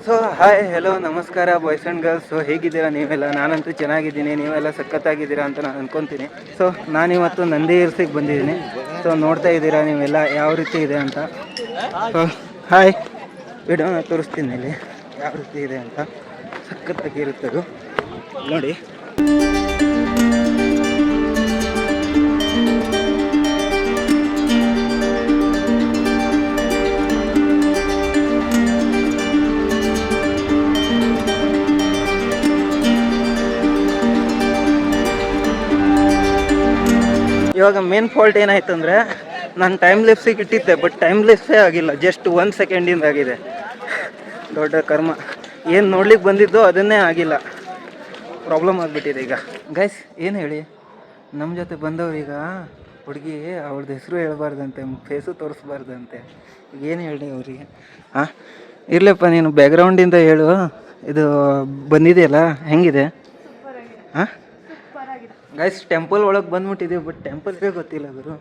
So hi hello ನಮಸ್ಕಾರ boys and girls. So ಹೇಗಿದ್ದೀರಾ ನೀವೆಲ್ಲ? ನಾನಂತೂ ಚೆನ್ನಾಗಿದ್ದೀನಿ, ನೀವೆಲ್ಲ ಸಖತ್ತಾಗಿದ್ದೀರಾ ಅಂತ ನಾನು ಅನ್ಕೊತೀನಿ. ಸೊ ನಾನಿವತ್ತು ನಂದಿ ಹಿಲ್ಸಿಗೆ ಬಂದಿದ್ದೀನಿ. ಸೊ ನೋಡ್ತಾ ಇದ್ದೀರಾ ನೀವೆಲ್ಲ ಯಾವ ರೀತಿ ಇದೆ ಅಂತ. ಸೊ ಹಾಯ್, ವಿಡಿಯೋನ ತೋರಿಸ್ತೀನಿ ಇಲ್ಲಿ ಯಾವ ರೀತಿ ಇದೆ ಅಂತ. ಸಖತ್ತಾಗಿರುತ್ತದು ನೋಡಿ. ಇವಾಗ ಮೇನ್ ಫಾಲ್ಟ್ ಏನಾಯ್ತು ಅಂದರೆ, ನಾನು ಟೈಮ್ ಲೆಪ್ಸಿಗೆ ಇಟ್ಟಿದ್ದೆ, ಬಟ್ ಟೈಮ್ ಲೆಪ್ಸೇ ಆಗಿಲ್ಲ. ಜಸ್ಟ್ 1 ಸೆಕೆಂಡಿಂದ ಆಗಿದೆ. ದೊಡ್ಡ ಕರ್ಮ. ಏನು ನೋಡ್ಲಿಕ್ಕೆ ಬಂದಿದ್ದು ಅದನ್ನೇ ಆಗಿಲ್ಲ. ಪ್ರಾಬ್ಲಮ್ ಆಗಿಬಿಟ್ಟಿದೆ ಈಗ. ಗೈಸ್ ಏನು ಹೇಳಿ, ನಮ್ಮ ಜೊತೆ ಬಂದವ್ರು ಈಗ ಹುಡುಗಿ ಅವ್ರದ್ದು ಹೆಸರು ಹೇಳ್ಬಾರ್ದಂತೆ, ಫೇಸು ತೋರಿಸ್ಬಾರ್ದಂತೆ. ಏನು ಹೇಳಿ ಅವರಿಗೆ? ಹಾಂ ಇರಲಪ್ಪ, ನೀನು ಬ್ಯಾಕ್ಗ್ರೌಂಡಿಂದ ಹೇಳು. ಇದು ಬಂದಿದೆಯಲ್ಲ ಹೆಂಗಿದೆ? ಹಾಂ ಗೈಸ್ ಟೆಂಪಲ್ ಒಳಗೆ ಬಂದ್ಬಿಟ್ಟಿದ್ದೀವಿ, ಬಟ್ ಟೆಂಪಲ್ಗೆ ಗೊತ್ತಿಲ್ಲ ಗುರು.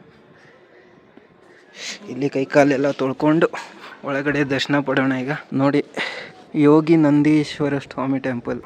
ಇಲ್ಲಿ ಕೈ ಕಾಲೆಲ್ಲ ತೊಳ್ಕೊಂಡು ಒಳಗಡೆ ದರ್ಶನ ಪಡೋಣ ಈಗ. ನೋಡಿ, ಯೋಗಿ ನಂದೀಶ್ವರ ಸ್ವಾಮಿ ಟೆಂಪಲ್.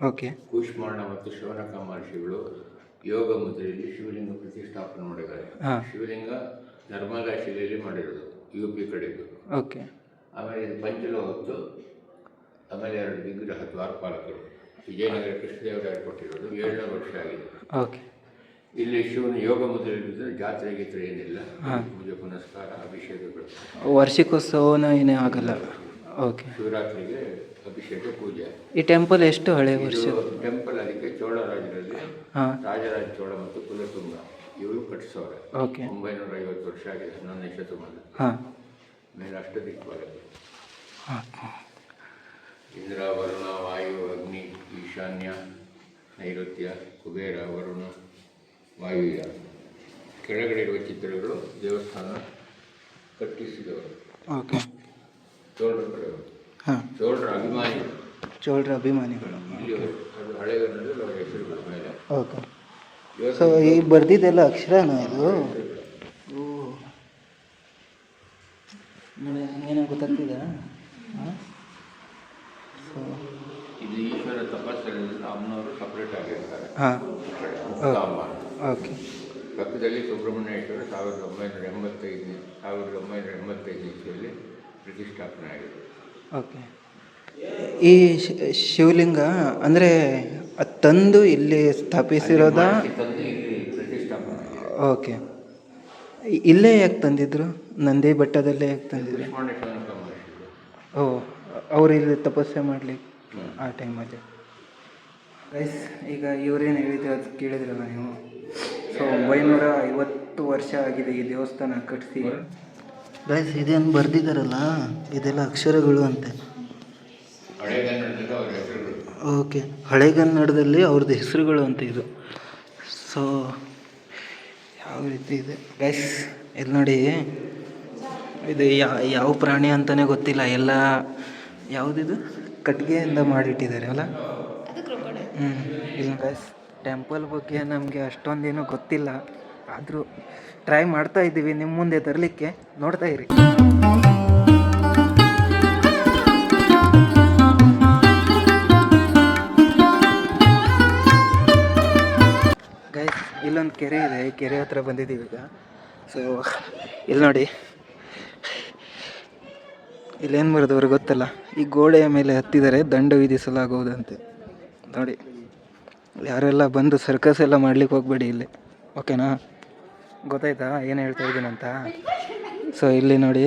ಓಕೆ. ಕೂಷ್ಮಾಂಡ ಮತ್ತು ಶಿವನಕ ಮಹರ್ಷಿಗಳು ಯೋಗ ಮುದ್ರೆಯಲ್ಲಿ ಶಿವಲಿಂಗ ಪ್ರತಿಷ್ಠಾಪನೆ ಮಾಡಿದ್ದಾರೆ. ಶಿವಲಿಂಗ ನರ್ಮದಾ ಶಿಲೆಯಲ್ಲಿ ಮಾಡಿರೋದು, UP ಕಡೆದು. ಓಕೆ. ಆಮೇಲೆ ಇದು ಪಂಚಲೋಹದ್ದು. ಆಮೇಲೆ 2 ವಿಗ್ರಹ ದ್ವಾರಪಾಲಕರು ವಿಜಯನಗರ ಕೃಷ್ಣದೇವರಾಯರು ಕೊಟ್ಟಿರೋದು. 700 ವರ್ಷ ಆಗಿದೆ. ಓಕೆ. ಇಲ್ಲಿ ಶಿವನ ಯೋಗ ಮುದ್ರೆಯಲ್ಲಿ ಜಾತ್ರೆ ಗೀತ್ರೆ ಏನಿಲ್ಲ, ಪೂಜೆ ಪುನಸ್ಕಾರ ಅಭಿಷೇಕಗಳು. ವಾರ್ಷಿಕೋತ್ಸವನ ಏನೇ ಆಗಲ್ಲ. ಓಕೆ. ಶಿವರಾತ್ರಿಗೆ ಅಭಿಷೇಕ ಪೂಜೆ. ಈ ಟೆಂಪಲ್ ಎಷ್ಟು ಹಳೆ ವರ್ಷ? ಟೆಂಪಲ್ ಅದಕ್ಕೆ ಚೋಳ ರಾಜರಲ್ಲಿ ರಾಜರಾಜ ಚೋಳ ಮತ್ತು ಕುಲತುಂಗ ಇವರು ಕಟ್ಟಿಸೋರೆ. ಓಕೆ. 950 ವರ್ಷ ಆಗಿದೆ, 11ನೇ ಶತಮಾನ. ಮೇಲೆ ಅಷ್ಟದಿಕ್ಪಾಲಕರು ಇಂದ್ರ, ವರುಣ, ವಾಯು, ಅಗ್ನಿ, ಈಶಾನ್ಯ, ನೈಋತ್ಯ, ಕುಬೇರ, ವರುಣ, ವಾಯುವ್ಯ. ಕೆಳಗಡೆ ಇರುವ ಚಿತ್ರಗಳು ದೇವಸ್ಥಾನ ಕಟ್ಟಿಸಿದವರು. ಓಕೆ. ಚೋಳರ ಕಡೆಯವರು. ಚೋಳರ ಅಭಿಮಾನಿಗಳು. ಚೋಳರ ಅಭಿಮಾನಿಗಳು ಇಲ್ಲಿ ಅದು ಹಳೆಗನ್ನಡದಲ್ಲಿ ಅವರ ಹೆಸರುಗಳು ಮೇಲೆ. ಓಕೆ. ಸೊ ಈ ಬರ್ದಿದ್ದೆಲ್ಲ ಅಕ್ಷರನ ಇದು? ಓ, ನೋಡಿ ಏನೋ ಗೊತ್ತಾಗ್ತಿದೆ. ಸೊ ಇದು ಈಶ್ವರ ತಪಸ್ಸಲ್ಲಿ ಅಮ್ಮನವರು ಸಪ್ರೇಟ್ ಆಗಿರ್ತಾರೆ. ಓಕೆ. ಪಕ್ಕದಲ್ಲಿ ಸುಬ್ರಹ್ಮಣ್ಯೇಶ್ವರ 1985 ಇಸ್ವಿಯಲ್ಲಿ ಪ್ರತಿಷ್ಠಾಪನೆ ಆಗಿದೆ. ಓಕೆ. ಈ ಶಿವಲಿಂಗ ಅಂದರೆ ಅದು ತಂದು ಇಲ್ಲಿ ಸ್ಥಾಪಿಸಿರೋದ? ಪ್ರತಿಷ್ಠಾಪನೆ. ಓಕೆ. ಇಲ್ಲೇ ಯಾಕೆ ತಂದಿದ್ರು? ನಂದಿ ಬೆಟ್ಟದಲ್ಲೇ ಯಾಕೆ ತಂದಿದ್ರು? ಓ, ಅವರು ಇಲ್ಲಿ ತಪಸ್ಸೆ ಮಾಡಲಿಕ್ಕೆ ಆ ಟೈಮಲ್ಲಿ. ಗೈಸ್ ಈಗ ಇವರೇನು ಹೇಳಿದ್ರು ಅದು ಕೇಳಿದ್ರಲ್ಲ ನೀವು. ಸೊ 950 ವರ್ಷ ಆಗಿದೆ ಈ ದೇವಸ್ಥಾನ ಕಟ್ಟಿಸಿ. ಗೈಸ್ ಇದೇನು ಬರ್ದಿದ್ದಾರಲ್ಲ, ಇದೆಲ್ಲ ಅಕ್ಷರಗಳು ಅಂತೆ. ಓಕೆ, ಹಳೆಗನ್ನಡದಲ್ಲಿ ಅವ್ರದ್ದು ಹೆಸರುಗಳು ಅಂತ ಇದು. ಸೊ ಯಾವ ರೀತಿ ಇದೆ ಗೈಸ್, ಇಲ್ಲಿ ನೋಡಿ. ಇದು ಯಾವ ಪ್ರಾಣಿ ಅಂತಲೇ ಗೊತ್ತಿಲ್ಲ. ಎಲ್ಲ ಯಾವುದಿದು ಕಟ್ಟಿಗೆಯಿಂದ ಮಾಡಿಟ್ಟಿದ್ದಾರೆ ಅಲ್ಲ. ಇಲ್ಲ ಗೈಸ್, ಟೆಂಪಲ್ ಬಗ್ಗೆ ನಮಗೆ ಅಷ್ಟೊಂದೇನು ಗೊತ್ತಿಲ್ಲ, ಆದರೂ ಟ್ರೈ ಮಾಡ್ತಾ ಇದ್ದೀವಿ ನಿಮ್ಮ ಮುಂದೆ ತರಲಿಕ್ಕೆ. ನೋಡ್ತಾ ಇರಿ. ಗೈಸ್ ಇಲ್ಲೊಂದು ಕೆರೆ ಇದೆ, ಈ ಕೆರೆ ಹತ್ರ ಬಂದಿದ್ದೀವಿ ಈಗ. ಸೊ ಇಲ್ಲಿ ನೋಡಿ, ಇಲ್ಲೇನು ಬರೆದವ್ರು ಗೊತ್ತಲ್ಲ, ಈ ಗೋಡೆಯ ಮೇಲೆ ಹತ್ತಿದರೆ ದಂಡ ವಿಧಿಸಲಾಗುವುದಂತೆ. ನೋಡಿ, ಯಾರೆಲ್ಲ ಬಂದು ಸರ್ಕಸ್ ಎಲ್ಲ ಮಾಡ್ಲಿಕ್ಕೆ ಹೋಗಬೇಡಿ ಇಲ್ಲಿ, ಓಕೆನಾ? ಗೊತ್ತಾಯ್ತಾ ಏನು ಹೇಳ್ತಾ ಇದ್ದೀನಂತ? ಸೊ ಇಲ್ಲಿ ನೋಡಿ,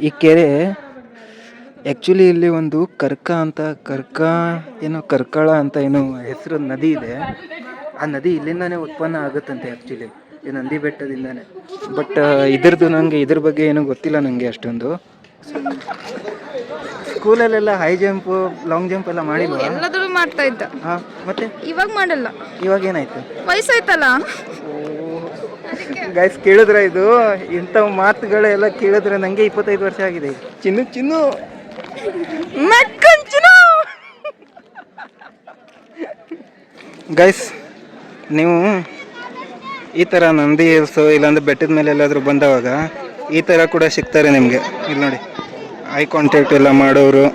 ಈ ಕೆರೆ ಆ್ಯಕ್ಚುಲಿ ಇಲ್ಲಿ ಒಂದು ಕರ್ಕಳ ಅಂತ ಏನೋ ಹೆಸರು ನದಿ ಇದೆ. ಆ ನದಿ ಇಲ್ಲಿಂದನೇ ಉತ್ಪನ್ನ ಆಗುತ್ತಂತೆ ಆ್ಯಕ್ಚುಲಿ. ಈ ನಂದಿ ಬೆಟ್ಟದಿಂದಾನೆ. ಬಟ್ ಇದ್ರದ್ದು ನನಗೆ ಇದ್ರ ಬಗ್ಗೆ ಏನೂ ಗೊತ್ತಿಲ್ಲ ನನಗೆ ಅಷ್ಟೊಂದು. ಸ್ಕೂಲಲ್ಲೆಲ್ಲ ಹೈ ಜಂಪು ಲಾಂಗ್ ಜಂಪ್ ಎಲ್ಲ ಮಾಡಿಲ್ವಾ? ಎಲ್ಲದೂ ಮಾಡ್ತಾ ಇದ್ದ. ಹಾಂ, ಮತ್ತೆ ಇವಾಗ ಮಾಡಲ್ಲ. ಇವಾಗ ಏನಾಯ್ತು? ವಯಸ್ಸಾಯ್ತಲ್ಲ. ಗೈಸ್ ಕೇಳಿದ್ರೆ ಇದು ಇಂಥ ಮಾತುಗಳೆಲ್ಲ ಕೇಳಿದ್ರೆ ನನಗೆ 25 ವರ್ಷ ಆಗಿದೆ. ಚಿನ್ನು ಗೈಸ್, ನೀವು ಈ ಥರ ನಂದಿ ಹಿಲ್ಸು ಇಲ್ಲಾಂದ್ರೆ ಬೆಟ್ಟದ ಮೇಲೆ ಎಲ್ಲಾದರೂ ಬಂದವಾಗ ಈ ಥರ ಕೂಡ ಸಿಗ್ತಾರೆ ನಿಮಗೆ. ಇಲ್ಲಿ ನೋಡಿ, ಐ ಕಾಂಟ್ಯಾಕ್ಟ್ ಎಲ್ಲ ಮಾಡೋರು,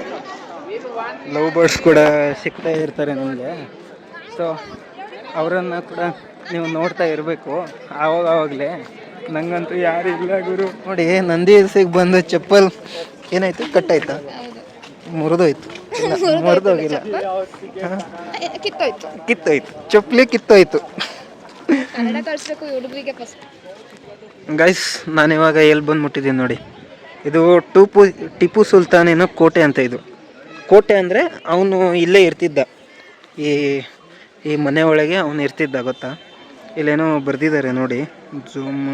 ಲವ್ ಬರ್ಡ್ಸ್ ಕೂಡ ಸಿಗ್ತಾ ಇರ್ತಾರೆ ನಿಮಗೆ. ಸೊ ಅವರನ್ನು ಕೂಡ ನೀವು ನೋಡ್ತಾ ಇರಬೇಕು ಆವಾಗಲೇ. ನಂಗಂತೂ ಯಾರು ಇಲ್ಲ ಗುರು. ನೋಡಿ, ನಂದಿ ಹಿಲ್ಸಿಗೆ ಬಂದು ಚಪ್ಪಲ್ ಏನಾಯ್ತು? ಕಟ್ಟಾಯ್ತಾ? ಮುರಿದೋಯ್ತು? ಮುರಿದೋಗಿಲ್ಲ, ಕಿತ್ತೋಯ್ತು. ಚಪ್ಪಲಿ ಕಿತ್ತೋಯ್ತು. ಗೈಸ್, ನಾನಿವಾಗ ಎಲ್ಲಿ ಬಂದು ಮುಟ್ಟಿದ್ದೀನಿ ನೋಡಿ. ಇದು ಟಿಪ್ಪು ಸುಲ್ತಾನಿನ ಕೋಟೆ ಅಂತ. ಇದು ಕೋಟೆ ಅಂದರೆ ಅವನು ಇಲ್ಲೇ ಇರ್ತಿದ್ದ, ಈ ಮನೆ ಒಳಗೆ ಅವನು ಇರ್ತಿದ್ದ, ಗೊತ್ತಾ? ಇಲ್ಲೇನೋ ಬರೆದಿದ್ದಾರೆ ನೋಡಿ, ಜೂಮ್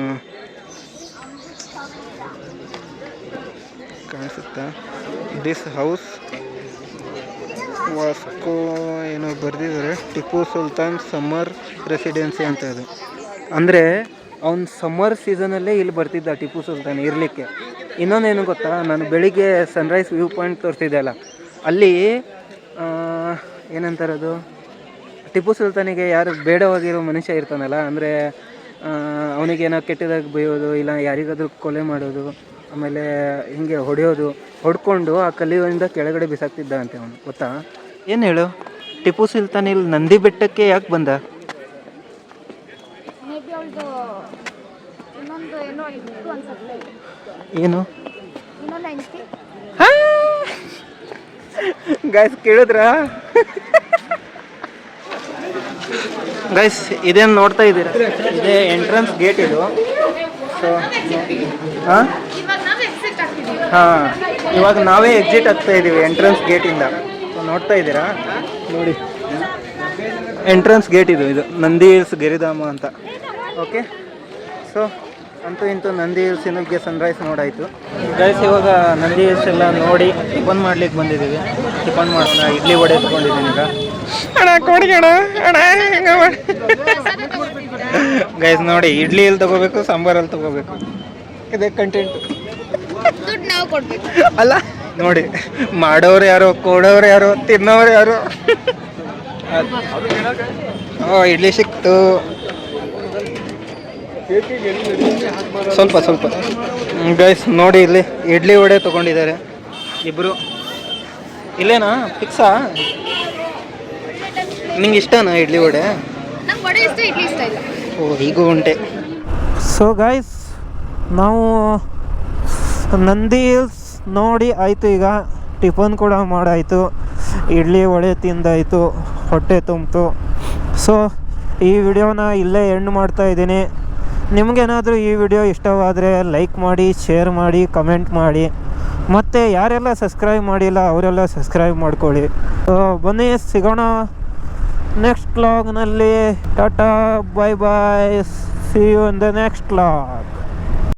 ಕಾಣಿಸುತ್ತಾ? ದಿಸ್ ಹೌಸ್ ವಾಸ್ಕೋ ಏನೋ ಬರೆದಿದ್ದಾರೆ, ಟಿಪ್ಪು ಸುಲ್ತಾನ್ ಸಮ್ಮರ್ ರೆಸಿಡೆನ್ಸಿ ಅಂತ. ಅದು ಅಂದರೆ ಅವ್ನು ಸಮ್ಮರ್ ಸೀಸನಲ್ಲೇ ಇಲ್ಲಿ ಬರ್ತಿದ್ದ ಟಿಪ್ಪು ಸುಲ್ತಾನ್ ಇರಲಿಕ್ಕೆ. ಇನ್ನೊಂದೇನು ಗೊತ್ತಾ, ನಾನು ಬೆಳಿಗ್ಗೆ ಸನ್ರೈಸ್ ವ್ಯೂ ಪಾಯಿಂಟ್ ತೋರಿಸ್ತಿದ್ದೆ ಅಲ್ಲ, ಅಲ್ಲಿ ಏನಂತಾರದು, ಟಿಪ್ಪು ಸುಲ್ತಾನಿಗೆ ಯಾರು ಬೇಡವಾಗಿರೋ ಮನುಷ್ಯ ಇರ್ತಾನಲ್ಲ, ಅಂದರೆ ಅವನಿಗೇನೋ ಕೆಟ್ಟದಾಗಿ ಬೈಯೋದು, ಇಲ್ಲ ಯಾರಿಗಾದ್ರೂ ಕೊಲೆ ಮಾಡೋದು, ಆಮೇಲೆ ಹಿಂಗೆ ಹೊಡ್ಕೊಂಡು ಆ ಕಲ್ಲಿಯಿಂದ ಕೆಳಗಡೆ ಬಿಸಾಕ್ತಿದ್ದ ಅಂತೆ ಅವನು, ಗೊತ್ತಾ? ಏನು ಹೇಳು, ಟಿಪ್ಪು ಸುಲ್ತಾನ್ ಇಲ್ಲಿ ನಂದಿ ಬೆಟ್ಟಕ್ಕೆ ಯಾಕೆ ಬಂದ? ಏನು ಗೈಸ್ ಕೇಳಿದ್ರಾ? ಗೈಸ್, ಇದೇನು ನೋಡ್ತಾ ಇದ್ದೀರಾ? ಇದೇ ಎಂಟ್ರೆನ್ಸ್ ಗೇಟ್ ಇದು. ಸೊ ಹಾಂ, ಇವಾಗ ನಾವೇ ಎಕ್ಸಿಟ್ ಆಗ್ತಾ ಇದ್ದೀವಿ ಎಂಟ್ರೆನ್ಸ್ ಗೇಟಿಂದ. ನೋಡ್ತಾ ಇದ್ದೀರಾ ನೋಡಿ, ಎಂಟ್ರೆನ್ಸ್ ಗೇಟ್ ಇದು ನಂದಿ ಹಿಲ್ಸ್ ಗಿರಿಧಾಮ ಅಂತ. ಓಕೆ, ಸೊ ಅಂತೂ ಇಂತೂ ನಂದಿ ಹಿಲ್ಸಿನಿಗೆ ಸನ್ರೈಸ್ ನೋಡಾಯಿತು. ಗೈಸ್, ಇವಾಗ ನಂದಿ ಹಿಲ್ಸ್ ಎಲ್ಲ ನೋಡಿ ಟಿಫನ್ ಮಾಡ್ಲಿಕ್ಕೆ ಬಂದಿದ್ದೀವಿ. ಟಿಫನ್ ಮಾಡೋಣ. ಇಡ್ಲಿ ವಡೆ ತೊಗೊಂಡಿದ್ದೀನಿ ಈಗ. ಗೈಸ್ ನೋಡಿ, ಇಡ್ಲಿ ಎಲ್ಲಿ ತೊಗೋಬೇಕು, ಸಾಂಬಾರಲ್ಲಿ ತೊಗೋಬೇಕು, ಇದೇ ಕಂಟೆಂಟ್ ಅಲ್ಲ. ನೋಡಿ, ಮಾಡೋರು ಯಾರೋ, ಕೊಡೋರು ಯಾರೋ, ತಿನ್ನೋರು ಯಾರೋ. ಇಡ್ಲಿ ಸಿಕ್ತು, ಸ್ವಲ್ಪ. ಗೈಸ್ ನೋಡಿ, ಇಲ್ಲಿ ಇಡ್ಲಿ ವಡೆ ತೊಗೊಂಡಿದ್ದಾರೆ ಇಬ್ಬರು. ಇಲ್ಲೇನಾ ಫಿಕ್ಸಾ? ನಿಂಗೆ ಇಷ್ಟನಾ ಇಡ್ಲಿ ವಡೆ? ಓ, ಹೀಗೂ ಉಂಟೆ. ಸೊ ಗೈಸ್, ನಾವು ನಂದಿ ಹಿಲ್ಸ್ ನೋಡಿ ಆಯಿತು. ಈಗ ಟಿಫನ್ ಕೂಡ ಮಾಡಾಯಿತು, ಇಡ್ಲಿ ವಡೆ ತಿಂದಾಯಿತು, ಹೊಟ್ಟೆ ತುಂಬಿತು. ಸೊ ಈ ವಿಡಿಯೋನ ಇಲ್ಲೇ ಎಂಡ್ ಮಾಡ್ತಾ ಇದ್ದೀನಿ. ನಿಮಗೇನಾದರೂ ಈ ವಿಡಿಯೋ ಇಷ್ಟವಾದರೆ ಲೈಕ್ ಮಾಡಿ, ಶೇರ್ ಮಾಡಿ, ಕಮೆಂಟ್ ಮಾಡಿ. ಮತ್ತು ಯಾರೆಲ್ಲ ಸಬ್ಸ್ಕ್ರೈಬ್ ಮಾಡಿಲ್ಲ ಅವರೆಲ್ಲ ಸಬ್ಸ್ಕ್ರೈಬ್ ಮಾಡ್ಕೊಳ್ಳಿ. ಬನ್ನಿ, ಸಿಗೋಣ ನೆಕ್ಸ್ಟ್ ವ್ಲಾಗ್ನಲ್ಲಿ. Tata, bye bye, see you in the next vlog.